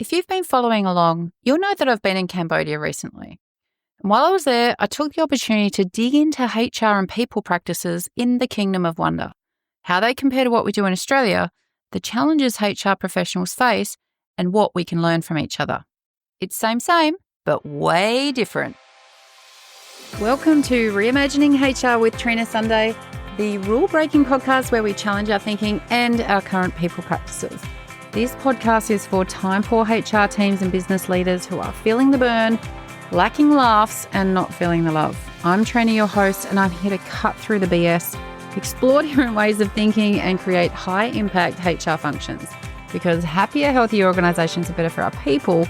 If you've been following along, you'll know that I've been in Cambodia recently. And while I was there, I took the opportunity to dig into HR and people practices in the Kingdom of Wonder, how they compare to what we do in Australia, the challenges HR professionals face, and what we can learn from each other. It's same, but way different. Welcome to Reimagining HR with Trina Sunday, the rule-breaking podcast where we challenge our thinking and our current people practices. This podcast is for time-poor HR teams and business leaders who are feeling the burn, lacking laughs, and not feeling the love. I'm Trina, your host, and I'm here to cut through the BS, explore different ways of thinking, and create high-impact HR functions. Because happier, healthier organisations are better for our people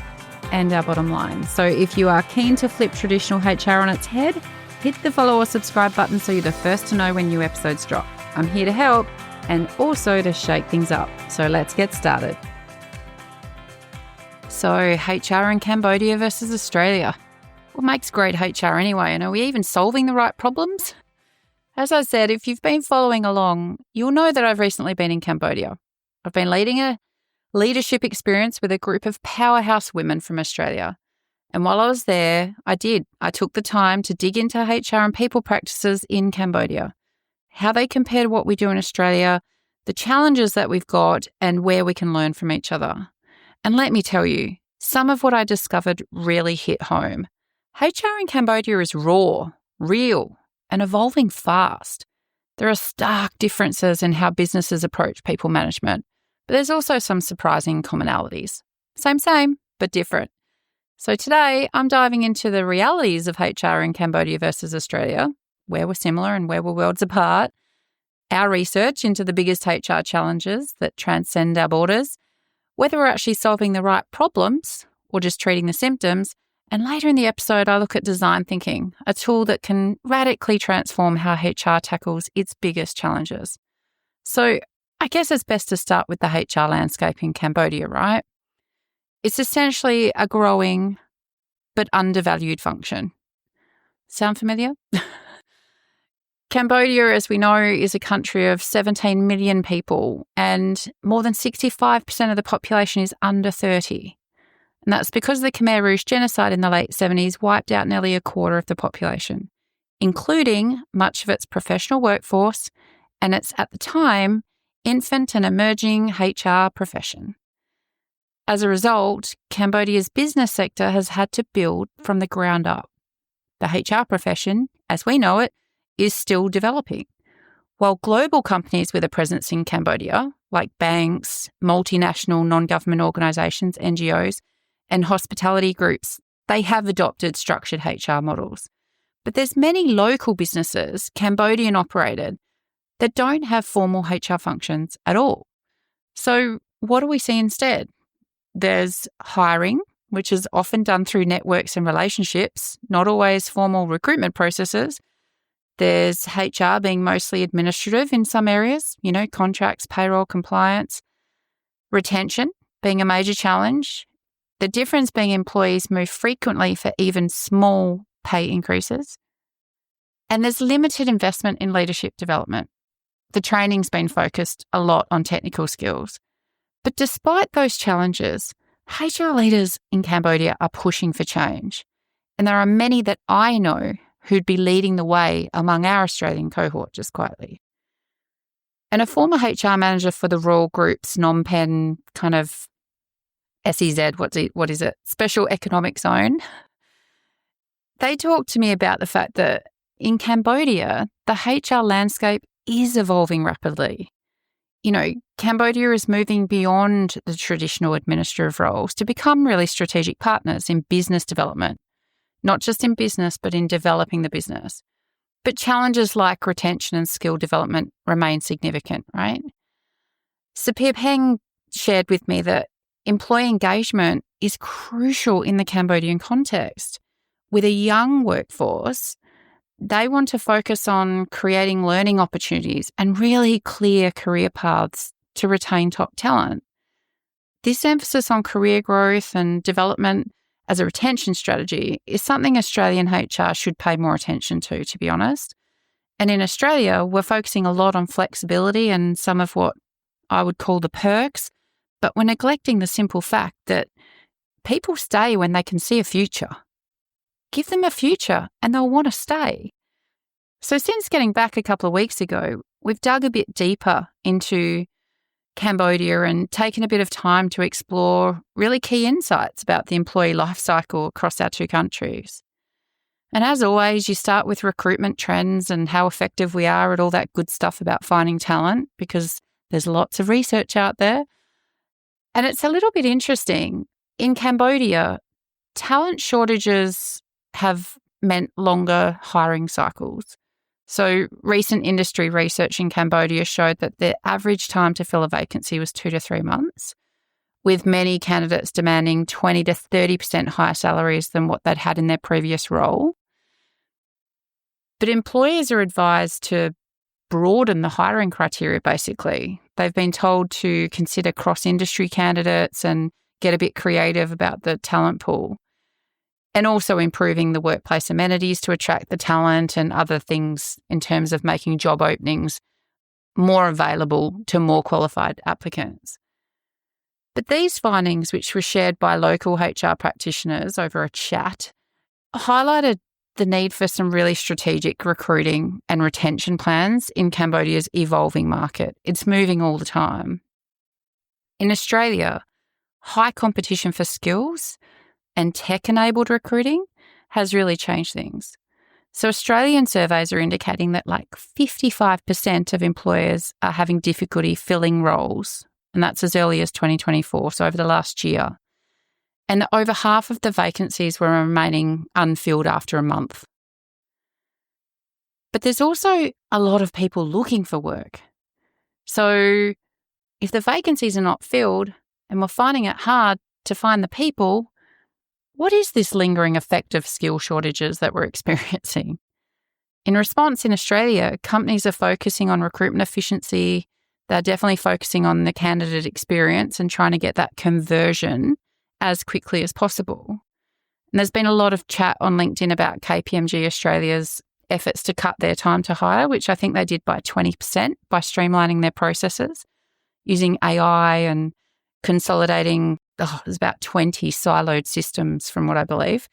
and our bottom line. So if you are keen to flip traditional HR on its head, hit the follow or subscribe button so you're the first to know when new episodes drop. I'm here to help and also to shake things up. So let's get started. So HR in Cambodia versus Australia. What makes great HR anyway? And are we even solving the right problems? As I said, if you've been following along, you'll know that I've recently been in Cambodia. I've been leading a leadership experience with a group of powerhouse women from Australia. And while I was there, I took the time to dig into HR and people practices in Cambodia, how they compare to what we do in Australia, the challenges that we've got, and where we can learn from each other. And let me tell you, some of what I discovered really hit home. HR in Cambodia is raw, real, and evolving fast. There are stark differences in how businesses approach people management, but there's also some surprising commonalities. Same, but different. So today, I'm diving into the realities of HR in Cambodia versus Australia, where we're similar and where we're worlds apart, our research into the biggest HR challenges that transcend our borders, whether we're actually solving the right problems or just treating the symptoms, and later in the episode, I look at design thinking, a tool that can radically transform how HR tackles its biggest challenges. So I guess it's best to start with the HR landscape in Cambodia, right? It's essentially a growing but undervalued function. Sound familiar? Cambodia, as we know, is a country of 17 million people, and more than 65% of the population is under 30. And that's because the Khmer Rouge genocide in the late 70s wiped out nearly a quarter of the population, including much of its professional workforce and its, at the time, infant and emerging HR profession. As a result, Cambodia's business sector has had to build from the ground up. The HR profession, as we know it, is still developing. While global companies with a presence in Cambodia, like banks, multinational non-government organisations, NGOs, and hospitality groups, they have adopted structured HR models. But there's many local businesses, Cambodian operated, that don't have formal HR functions at all. So what do we see instead? There's hiring, which is often done through networks and relationships, not always formal recruitment processes. There's HR being mostly administrative in some areas, contracts, payroll, compliance. Retention being a major challenge. The difference being employees move frequently for even small pay increases. And there's limited investment in leadership development. The training's been focused a lot on technical skills. But despite those challenges, HR leaders in Cambodia are pushing for change. And there are many that I know who'd be leading the way among our Australian cohort, just quietly. And a former HR manager for the Royal Group's Phnom Penh kind of SEZ, what is it? Special Economic Zone. They talked to me about the fact that in Cambodia, the HR landscape is evolving rapidly. Cambodia is moving beyond the traditional administrative roles to become really strategic partners in business development, not just in business, but in developing the business. But challenges like retention and skill development remain significant, right? Sapir Peng shared with me that employee engagement is crucial in the Cambodian context. With a young workforce, they want to focus on creating learning opportunities and really clear career paths to retain top talent. This emphasis on career growth and development as a retention strategy is something Australian HR should pay more attention to be honest. And in Australia, we're focusing a lot on flexibility and some of what I would call the perks, but we're neglecting the simple fact that people stay when they can see a future. Give them a future and they'll want to stay. So since getting back a couple of weeks ago, we've dug a bit deeper into Cambodia and taken a bit of time to explore really key insights about the employee life cycle across our two countries. And as always, you start with recruitment trends and how effective we are at all that good stuff about finding talent, because there's lots of research out there. And it's a little bit interesting. In Cambodia, talent shortages have meant longer hiring cycles. So recent industry research in Cambodia showed that the average time to fill a vacancy was 2 to 3 months, with many candidates demanding 20 to 30% higher salaries than what they'd had in their previous role. But employers are advised to broaden the hiring criteria, basically. They've been told to consider cross-industry candidates and get a bit creative about the talent pool, and also improving the workplace amenities to attract the talent and other things in terms of making job openings more available to more qualified applicants. But these findings, which were shared by local HR practitioners over a chat, highlighted the need for some really strategic recruiting and retention plans in Cambodia's evolving market. It's moving all the time. In Australia, high competition for skills and tech-enabled recruiting has really changed things. So Australian surveys are indicating that 55% of employers are having difficulty filling roles, and that's as early as 2024, so over the last year. And over half of the vacancies were remaining unfilled after a month. But there's also a lot of people looking for work. So if the vacancies are not filled and we're finding it hard to find the people, what is this lingering effect of skill shortages that we're experiencing? In response, in Australia, companies are focusing on recruitment efficiency. They're definitely focusing on the candidate experience and trying to get that conversion as quickly as possible. And there's been a lot of chat on LinkedIn about KPMG Australia's efforts to cut their time to hire, which I think they did by 20% by streamlining their processes, using AI and consolidating, there's about 20 siloed systems from what I believe,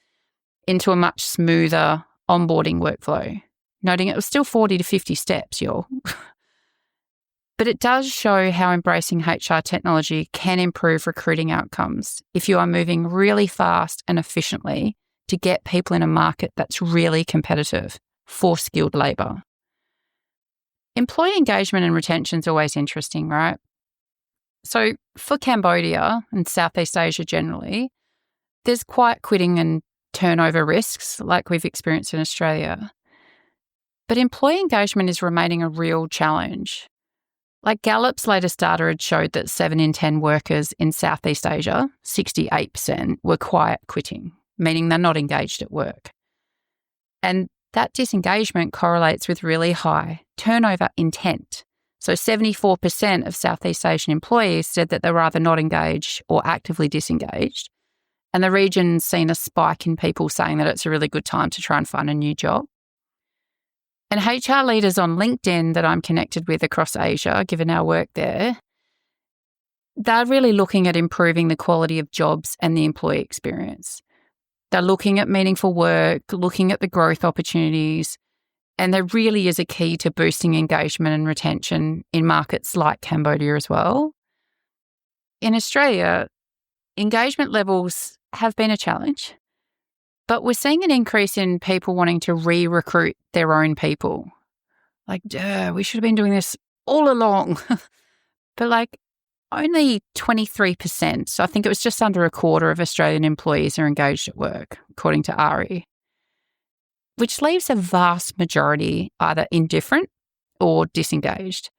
into a much smoother onboarding workflow, noting it was still 40 to 50 steps, y'all. But it does show how embracing HR technology can improve recruiting outcomes if you are moving really fast and efficiently to get people in a market that's really competitive for skilled labour. Employee engagement and retention is always interesting, right? So for Cambodia and Southeast Asia generally, there's quite quitting and turnover risks like we've experienced in Australia. But employee engagement is remaining a real challenge. Like Gallup's latest data had showed that 7 in 10 workers in Southeast Asia, 68%, were quiet quitting, meaning they're not engaged at work. And that disengagement correlates with really high turnover intent. So 74% of Southeast Asian employees said that they were either not engaged or actively disengaged. And the region's seen a spike in people saying that it's a really good time to try and find a new job. And HR leaders on LinkedIn that I'm connected with across Asia, given our work there, they're really looking at improving the quality of jobs and the employee experience. They're looking at meaningful work, looking at the growth opportunities, and there really is a key to boosting engagement and retention in markets like Cambodia as well. In Australia, engagement levels have been a challenge, but we're seeing an increase in people wanting to re-recruit their own people. We should have been doing this all along. But only 23%, so I think it was just under a quarter of Australian employees are engaged at work, according to ARI, which leaves a vast majority either indifferent or disengaged.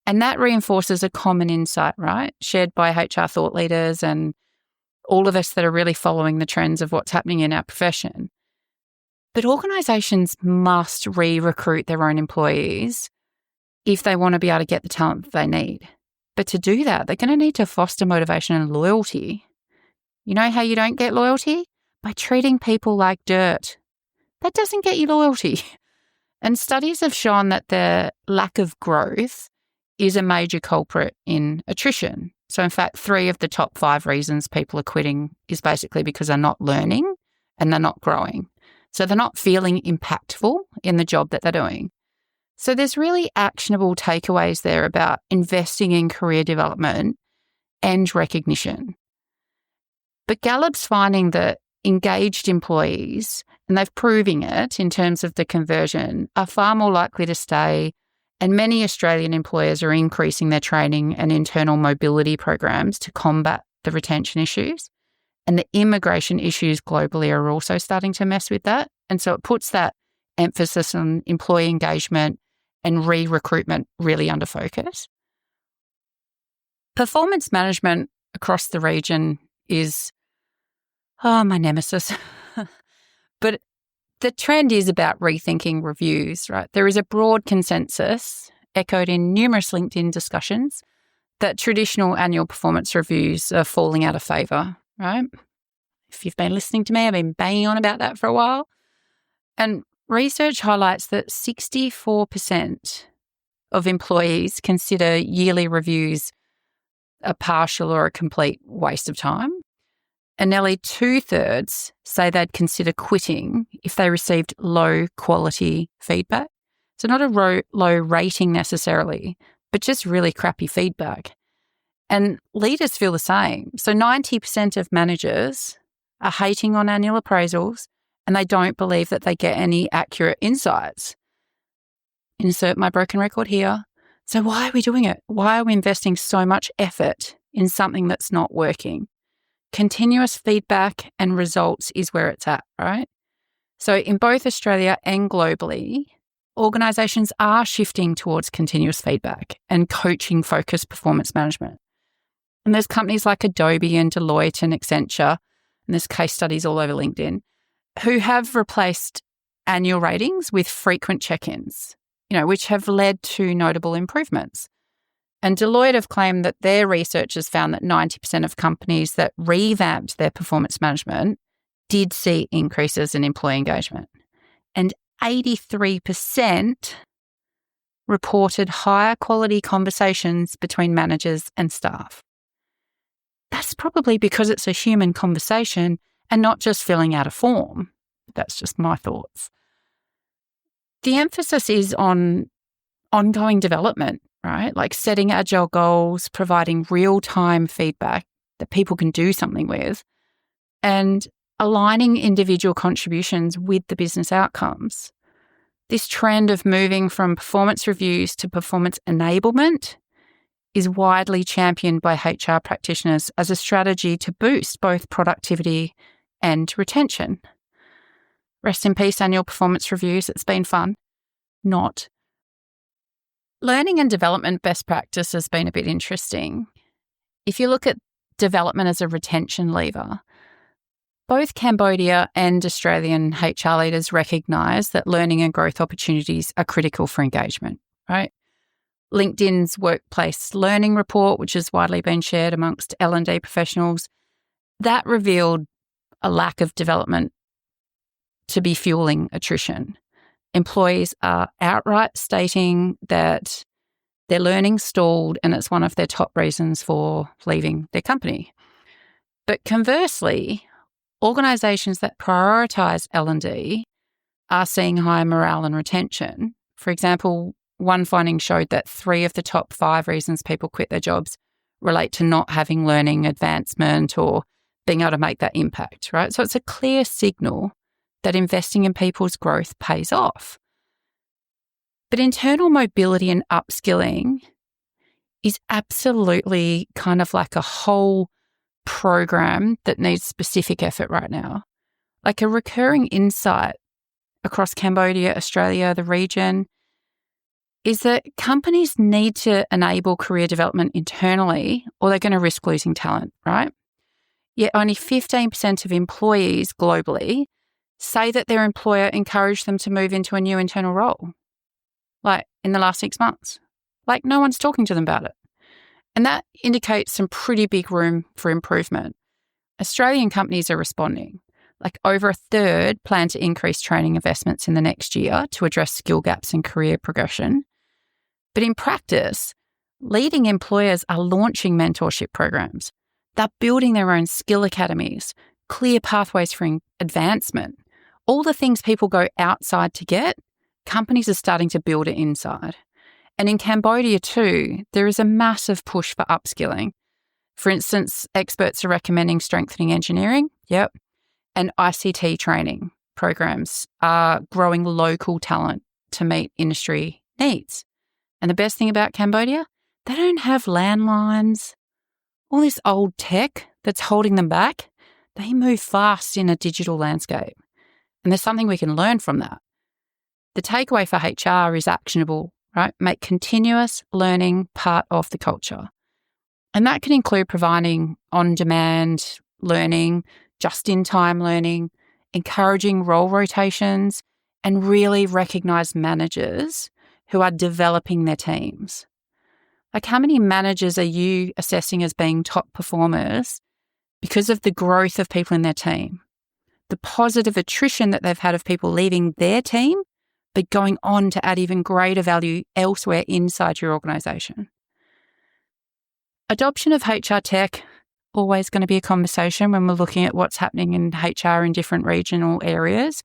And that reinforces a common insight, right, shared by HR thought leaders and all of us that are really following the trends of what's happening in our profession. But organisations must re-recruit their own employees if they want to be able to get the talent that they need. But to do that, they're going to need to foster motivation and loyalty. You know how you don't get loyalty? By treating people like dirt. That doesn't get you loyalty. And studies have shown that the lack of growth is a major culprit in attrition. So in fact, 3 of the top 5 reasons people are quitting is basically because they're not learning and they're not growing. So they're not feeling impactful in the job that they're doing. So there's really actionable takeaways there about investing in career development and recognition. But Gallup's finding that engaged employees, and they're proving it in terms of the conversion, are far more likely to stay, and many Australian employers are increasing their training and internal mobility programs to combat the retention issues. And the immigration issues globally are also starting to mess with that. And so it puts that emphasis on employee engagement and re-recruitment really under focus. Performance management across the region is, my nemesis. But the trend is about rethinking reviews, right? There is a broad consensus, echoed in numerous LinkedIn discussions, that traditional annual performance reviews are falling out of favour, right? If you've been listening to me, I've been banging on about that for a while. And research highlights that 64% of employees consider yearly reviews a partial or a complete waste of time. And nearly 2/3 say they'd consider quitting if they received low quality feedback. So not a low rating necessarily, but just really crappy feedback. And leaders feel the same. So 90% of managers are hating on annual appraisals and they don't believe that they get any accurate insights. Insert my broken record here. So why are we doing it? Why are we investing so much effort in something that's not working? Continuous feedback and results is where it's at, right? So in both Australia and globally, organisations are shifting towards continuous feedback and coaching-focused performance management. And there's companies like Adobe and Deloitte and Accenture, and there's case studies all over LinkedIn, who have replaced annual ratings with frequent check-ins, which have led to notable improvements. And Deloitte have claimed that their research has found that 90% of companies that revamped their performance management did see increases in employee engagement. And 83% reported higher quality conversations between managers and staff. That's probably because it's a human conversation and not just filling out a form. That's just my thoughts. The emphasis is on ongoing development, right? Like setting agile goals, providing real-time feedback that people can do something with, and aligning individual contributions with the business outcomes. This trend of moving from performance reviews to performance enablement is widely championed by HR practitioners as a strategy to boost both productivity and retention. Rest in peace, annual performance reviews. It's been fun. Not. Learning and development best practice has been a bit interesting. If you look at development as a retention lever, both Cambodia and Australian HR leaders recognise that learning and growth opportunities are critical for engagement, right? LinkedIn's Workplace Learning Report, which has widely been shared amongst L&D professionals, that revealed a lack of development to be fueling attrition. Employees are outright stating that their learning stalled and it's one of their top reasons for leaving their company. But conversely, organisations that prioritise L&D are seeing higher morale and retention. For example, one finding showed that 3 of the top 5 reasons people quit their jobs relate to not having learning advancement or being able to make that impact, right? So it's a clear signal that investing in people's growth pays off. But internal mobility and upskilling is absolutely kind of like a whole program that needs specific effort right now. Like a recurring insight across Cambodia, Australia, the region, is that companies need to enable career development internally or they're going to risk losing talent, right? Yet only 15% of employees globally say that their employer encouraged them to move into a new internal role, like in the last 6 months. Like no one's talking to them about it. And that indicates some pretty big room for improvement. Australian companies are responding. Like over a third plan to increase training investments in the next year to address skill gaps and career progression. But in practice, Leading employers are launching mentorship programs. They're building their own skill academies, clear pathways for advancement. All the things people go outside to get, companies are starting to build it inside. And in Cambodia too, there is a massive push for upskilling. For instance, experts are recommending strengthening engineering, and ICT training programs are growing local talent to meet industry needs. And the best thing about Cambodia, they don't have landlines, all this old tech that's holding them back. They move fast in a digital landscape. And there's something we can learn from that. The takeaway for HR is actionable, right? Make continuous learning part of the culture. And that can include providing on-demand learning, just-in-time learning, encouraging role rotations, and really recognise managers who are developing their teams. Like, how many managers are you assessing as being top performers because of the growth of people in their team? The positive attrition that they've had of people leaving their team, but going on to add even greater value elsewhere inside your organisation. Adoption of HR tech, always going to be a conversation when we're looking at what's happening in HR in different regional areas.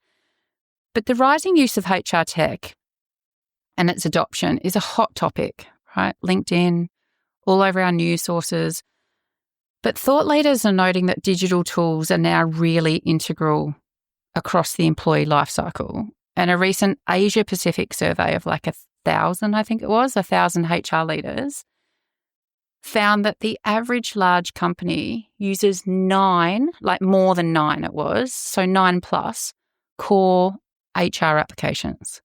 But the rising use of HR tech and its adoption is a hot topic, right? LinkedIn, all over our news sources. But thought leaders are noting that digital tools are now really integral across the employee lifecycle. And a recent Asia Pacific survey of like 1,000 HR leaders, found that the average large company uses 9, like more than 9 it was, so 9+ core HR applications,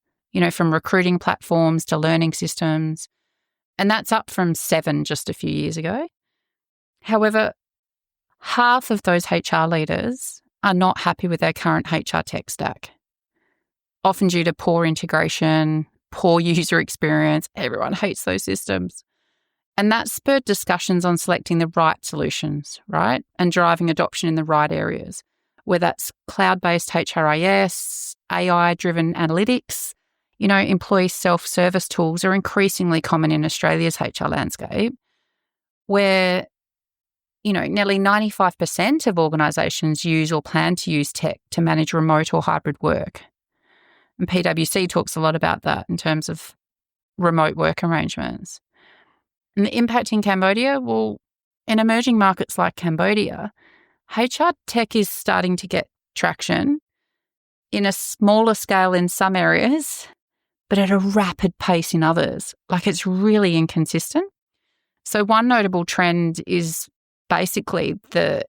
from recruiting platforms to learning systems. And that's up from 7 just a few years ago. However, half of those HR leaders are not happy with their current HR tech stack, often due to poor integration, poor user experience. Everyone hates those systems. And that spurred discussions on selecting the right solutions, right? And driving adoption in the right areas, whether that's cloud-based HRIS, AI-driven analytics. Employee self-service tools are increasingly common in Australia's HR landscape, where, nearly 95% of organisations use or plan to use tech to manage remote or hybrid work. And PwC talks a lot about that in terms of remote work arrangements. And the impact in Cambodia, well, in emerging markets like Cambodia, HR tech is starting to get traction in a smaller scale in some areas, but at a rapid pace in others. Like, it's really inconsistent. So one notable trend is basically the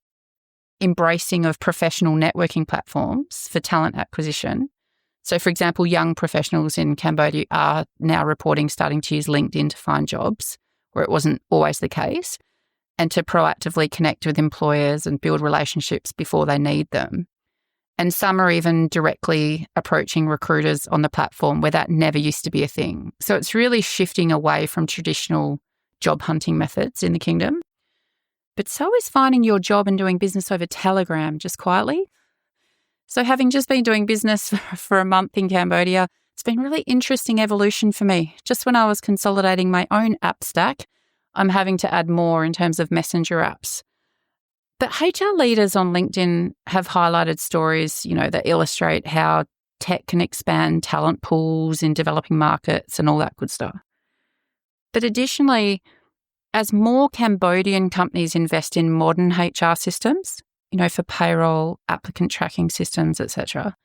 embracing of professional networking platforms for talent acquisition. So, for example, young professionals in Cambodia are now reporting starting to use LinkedIn to find jobs, where it wasn't always the case, and to proactively connect with employers and build relationships before they need them. And some are even directly approaching recruiters on the platform where that never used to be a thing. So it's really shifting away from traditional job hunting methods in the kingdom. But so is finding your job and doing business over Telegram just quietly. So having just been doing business for a month in Cambodia, it's been really interesting evolution for me. Just when I was consolidating my own app stack, I'm having to add more in terms of messenger apps. But HR leaders on LinkedIn have highlighted stories, that illustrate how tech can expand talent pools in developing markets and all that good stuff. But additionally, as more Cambodian companies invest in modern HR systems, for payroll, applicant tracking systems, etc.,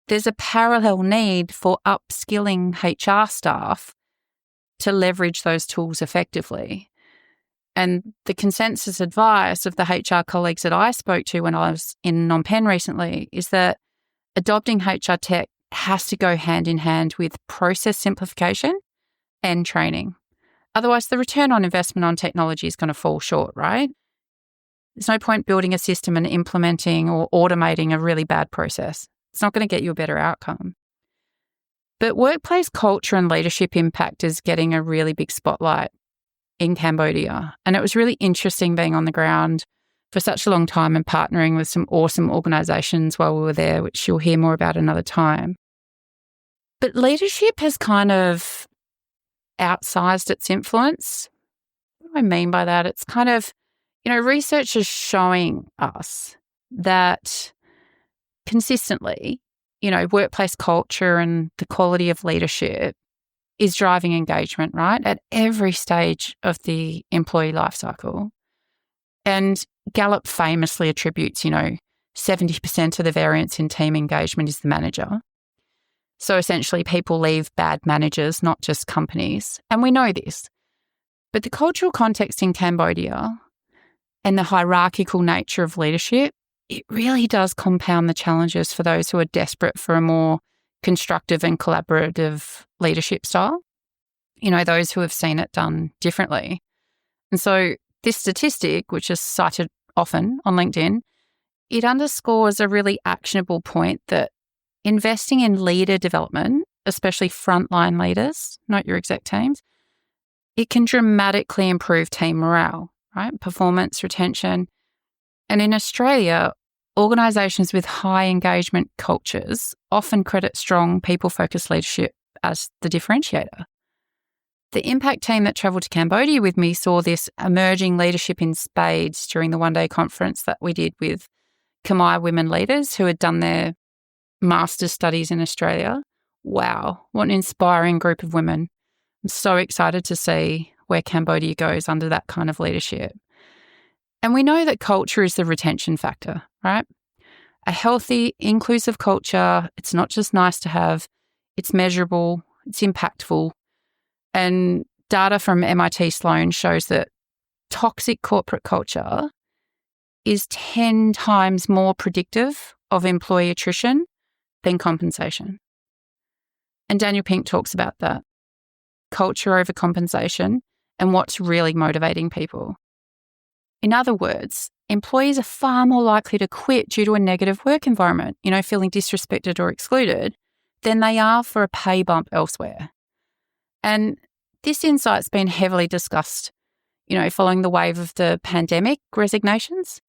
there's a parallel need for upskilling HR staff to leverage those tools effectively. And the consensus advice of the HR colleagues that I spoke to when I was in Phnom Penh recently is that adopting HR tech has to go hand in hand with process simplification and training. Otherwise, the return on investment on technology is going to fall short, right? There's no point building a system and implementing or automating a really bad process. It's not going to get you a better outcome. But workplace culture and leadership impact is getting a really big spotlight in Cambodia. And it was really interesting being on the ground for such a long time and partnering with some awesome organisations while we were there, which you'll hear more about another time. But leadership has kind of outsized its influence what do I mean by that? It's kind of, research is showing us that consistently, workplace culture and the quality of leadership is driving engagement, right, at every stage of the employee life cycle. And Gallup famously attributes, 70% of the variance in team engagement is the manager. So essentially, people leave bad managers, not just companies. And we know this. But the cultural context in Cambodia and the hierarchical nature of leadership, it really does compound the challenges for those who are desperate for a more constructive and collaborative leadership style, those who have seen it done differently. And so this statistic, which is cited often on LinkedIn, it underscores a really actionable point that investing in leader development, especially frontline leaders, not your exec teams, it can dramatically improve team morale, right? Performance, retention. And in Australia, organisations with high engagement cultures often credit strong people-focused leadership as the differentiator. The impact team that travelled to Cambodia with me saw this emerging leadership in spades during the one-day conference that we did with Khmer women leaders who had done their master's studies in Australia. Wow, what an inspiring group of women. I'm so excited to see where Cambodia goes under that kind of leadership. And we know that culture is the retention factor, right? A healthy, inclusive culture, it's not just nice to have, it's measurable, it's impactful. And data from MIT Sloan shows that toxic corporate culture is 10 times more predictive of employee attrition than compensation. And Daniel Pink talks about that. Culture over compensation and what's really motivating people. In other words, employees are far more likely to quit due to a negative work environment, feeling disrespected or excluded, than they are for a pay bump elsewhere. And this insight's been heavily discussed, following the wave of the pandemic resignations.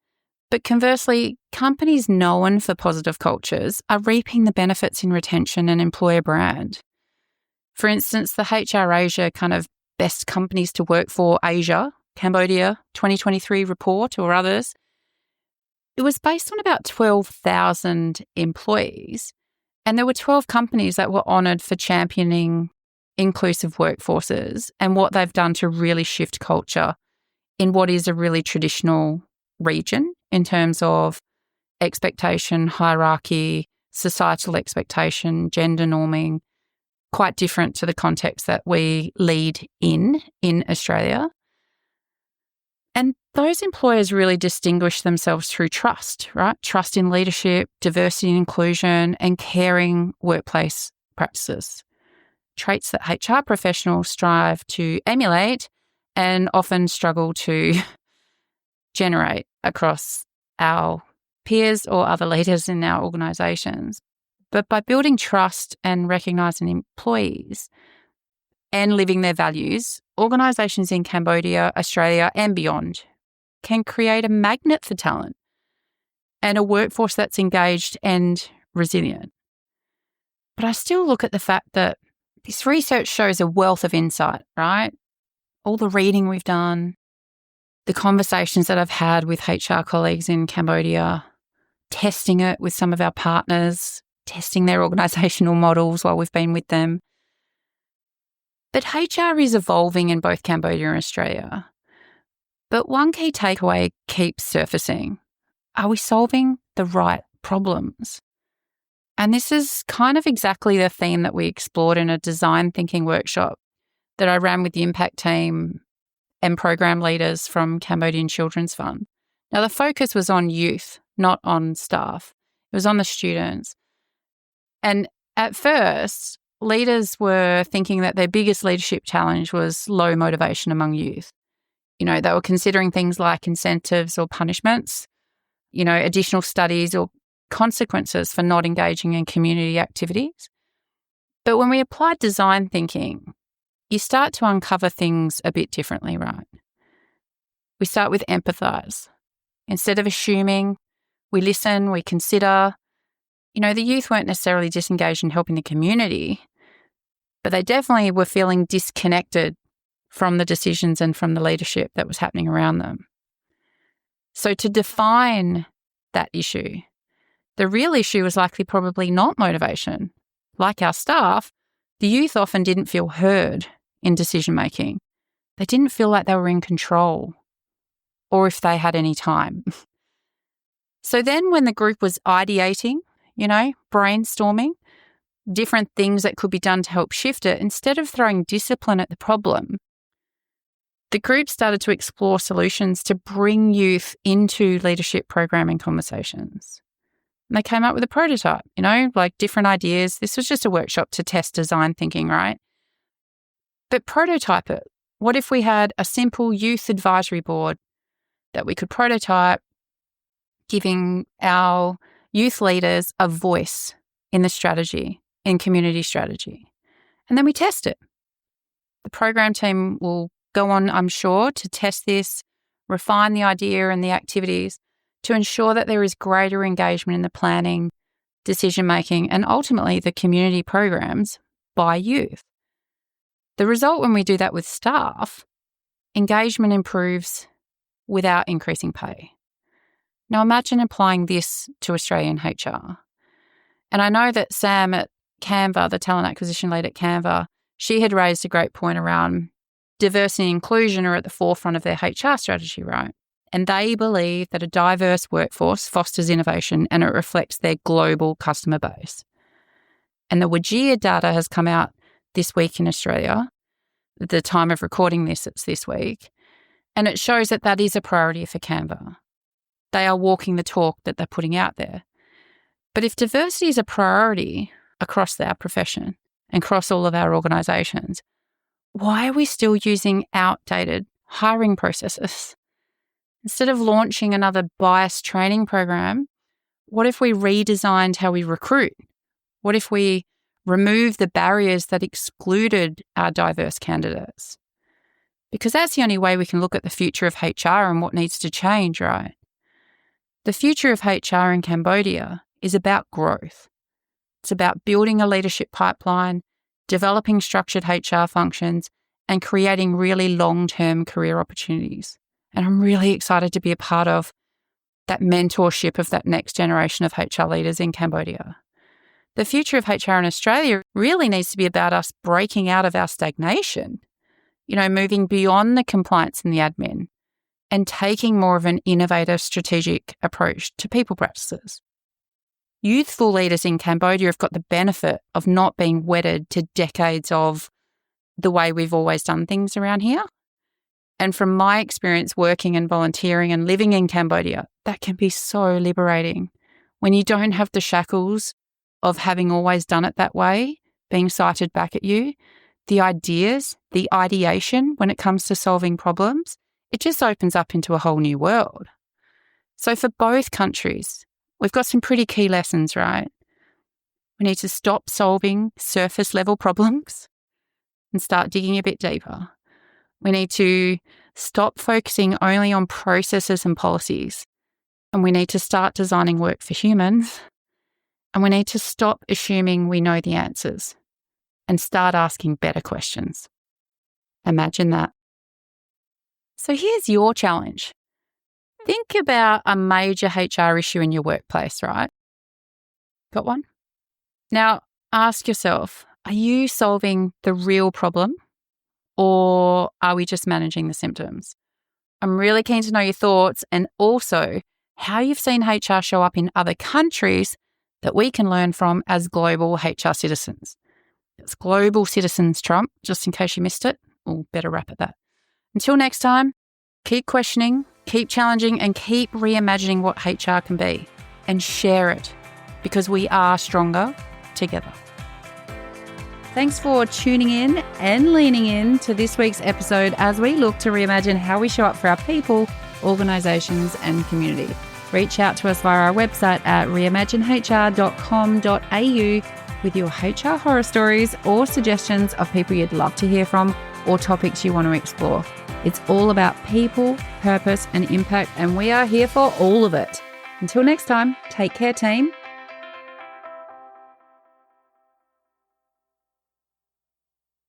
But conversely, companies known for positive cultures are reaping the benefits in retention and employer brand. For instance, the HR Asia kind of best companies to work for Asia, Cambodia 2023 report or others, it was based on about 12,000 employees. And there were 12 companies that were honoured for championing inclusive workforces and what they've done to really shift culture in what is a really traditional region in terms of expectation, hierarchy, societal expectation, gender norming, quite different to the context that we lead in Australia. And those employers really distinguish themselves through trust, right? Trust in leadership, diversity and inclusion, and caring workplace practices. Traits that HR professionals strive to emulate and often struggle to generate across our peers or other leaders in our organisations. But by building trust and recognising employees and living their values, organisations in Cambodia, Australia and beyond can create a magnet for talent and a workforce that's engaged and resilient. But I still look at the fact that this research shows a wealth of insight, right? All the reading we've done, the conversations that I've had with HR colleagues in Cambodia, testing it with some of our partners, testing their organisational models while we've been with them. But HR is evolving in both Cambodia and Australia. But one key takeaway keeps surfacing. Are we solving the right problems? And this is kind of exactly the theme that we explored in a design thinking workshop that I ran with the impact team and program leaders from Cambodian Children's Fund. Now, the focus was on youth, not on staff. It was on the students. And at first, leaders were thinking that their biggest leadership challenge was low motivation among youth. They were considering things like incentives or punishments, additional studies or consequences for not engaging in community activities. But when we applied design thinking, you start to uncover things a bit differently, right? We start with empathise. Instead of assuming, we listen, we consider. The youth weren't necessarily disengaged in helping the community, but they definitely were feeling disconnected from the decisions and from the leadership that was happening around them. So to define that issue, the real issue was likely probably not motivation. Like our staff, the youth often didn't feel heard in decision making. They didn't feel like they were in control or if they had any time. So then when the group was ideating, brainstorming, different things that could be done to help shift it, instead of throwing discipline at the problem, the group started to explore solutions to bring youth into leadership programming conversations. And they came up with a prototype, like different ideas. This was just a workshop to test design thinking, right? But prototype it. What if we had a simple youth advisory board that we could prototype, giving our youth leaders a voice in the strategy, in community strategy? And then we test it. The program team will go on, I'm sure, to test this, refine the idea and the activities to ensure that there is greater engagement in the planning, decision-making, and ultimately the community programs by youth. The result when we do that with staff, engagement improves without increasing pay. Now imagine applying this to Australian HR. And I know that Sam at Canva, the talent acquisition lead at Canva, she had raised a great point around diversity and inclusion are at the forefront of their HR strategy, right? And they believe that a diverse workforce fosters innovation and it reflects their global customer base. And the WGEA data has come out this week in Australia. At the time of recording this, it's this week. And it shows that that is a priority for Canva. They are walking the talk that they're putting out there. But if diversity is a priority across our profession and across all of our organisations, why are we still using outdated hiring processes? Instead of launching another bias training program, what if we redesigned how we recruit? What if we removed the barriers that excluded our diverse candidates? Because that's the only way we can look at the future of HR and what needs to change, right? The future of HR in Cambodia is about growth. It's about building a leadership pipeline, developing structured HR functions, and creating really long-term career opportunities. And I'm really excited to be a part of that mentorship of that next generation of HR leaders in Cambodia. The future of HR in Australia really needs to be about us breaking out of our stagnation, moving beyond the compliance and the admin and taking more of an innovative strategic approach to people practices. Youthful leaders in Cambodia have got the benefit of not being wedded to decades of the way we've always done things around here. And from my experience working and volunteering and living in Cambodia, that can be so liberating when you don't have the shackles of having always done it that way being cited back at you. The ideas, the ideation when it comes to solving problems, it just opens up into a whole new world. So for both countries, we've got some pretty key lessons, right? We need to stop solving surface level problems and start digging a bit deeper. We need to stop focusing only on processes and policies. And we need to start designing work for humans. And we need to stop assuming we know the answers and start asking better questions. Imagine that. So here's your challenge. Think about a major HR issue in your workplace, right? Got one? Now, ask yourself, are you solving the real problem or are we just managing the symptoms? I'm really keen to know your thoughts and also how you've seen HR show up in other countries that we can learn from as global HR citizens. It's global citizens, Trump, just in case you missed it. We'll better wrap at that. Until next time, keep questioning, keep challenging, and keep reimagining what HR can be. And share it, because we are stronger together. Thanks for tuning in and leaning in to this week's episode as we look to reimagine how we show up for our people, organisations, and community. Reach out to us via our website at reimaginehr.com.au with your HR horror stories or suggestions of people you'd love to hear from or topics you want to explore. It's all about people, purpose, and impact, and we are here for all of it. Until next time, take care, team.